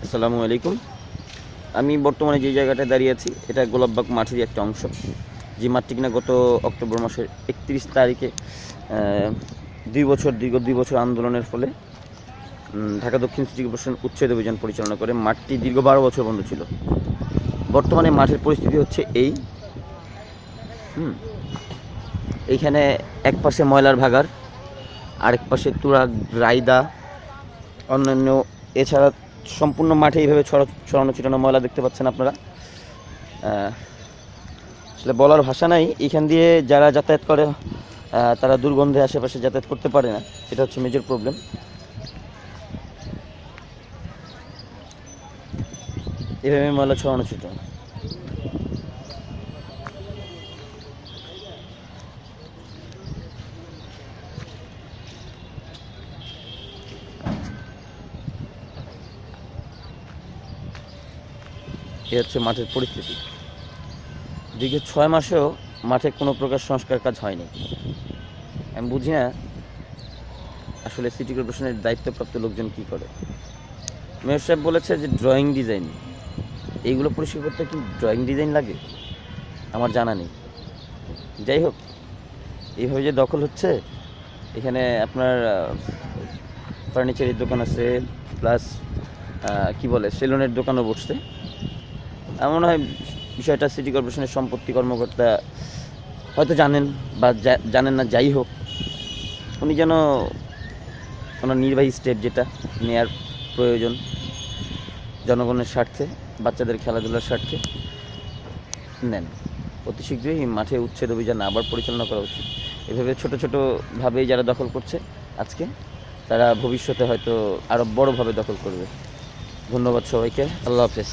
আসসালামু আলাইকুম। আমি বর্তমানে যে জায়গাটায় দাঁড়িয়ে আছি এটা গোলাপবাগ মাঠেরই একটা অংশ, যে মাঠটি কিনা গত অক্টোবর মাসের 31 তারিখে দীর্ঘ 2 বছর আন্দোলনের ফলে ঢাকা দক্ষিণ সিটি কর্পোরেশন উচ্ছেদ অভিযান পরিচালনা করে মাঠটি দীর্ঘ 12 বছর বন্ধ ছিল। বর্তমানে মাঠের পরিস্থিতি হচ্ছে এইখানে এক পাশে ময়লার ভাগাড়, আরেক পাশে তুরাগ, রায়দা, অন্যান্য, এছাড়া সম্পূর্ণ মাঠে এইভাবে ছড়ানো ছিটানো ময়লা দেখতে পাচ্ছেন আপনারা। আসলে বলার ভাষা নাই। এখান দিয়ে যারা যাতায়াত করে তারা দুর্গন্ধে আশেপাশে যাতায়াত করতে পারে না, এটা হচ্ছে মেজর প্রবলেম। এভাবে ময়লা ছড়ানো ছিটানো। এ হচ্ছে মাঠের পরিস্থিতি। দীর্ঘ 6 মাসেও মাঠে কোনো প্রকার সংস্কার কাজ হয়নি। আমি বুঝি না আসলে সিটি কর্পোরেশনের দায়িত্বপ্রাপ্ত লোকজন কি করে। মেয়র সাহেব বলেছে যে ড্রয়িং ডিজাইন, এইগুলো পরিষ্কার করতে কি ড্রয়িং ডিজাইন লাগে আমার জানা নেই। যাই হোক, এইভাবে যে দখল হচ্ছে, এখানে আপনার ফার্নিচারের দোকান আছে, প্লাস কি বলে সেলুনের দোকানও বসছে। এমন হয় বিষয়টা সিটি কর্পোরেশনের সম্পত্তি কর্মকর্তা হয়তো জানেন বা জানেন না, যাই হোক, উনি যেন ওনার নির্বাহী স্টেপ যেটা নেয়ার প্রয়োজন জনগণের স্বার্থে, বাচ্চাদের খেলাধুলার স্বার্থে নেন। অতি শীঘ্রই মাঠে উচ্ছেদ অভিযান আবার পরিচালনা করা উচিত। এভাবে ছোটোভাবেই যারা দখল করছে আজকে, তারা ভবিষ্যতে হয়তো আরও বড়োভাবে দখল করবে। ধন্যবাদ সবাইকে। আল্লাহ হাফেজ।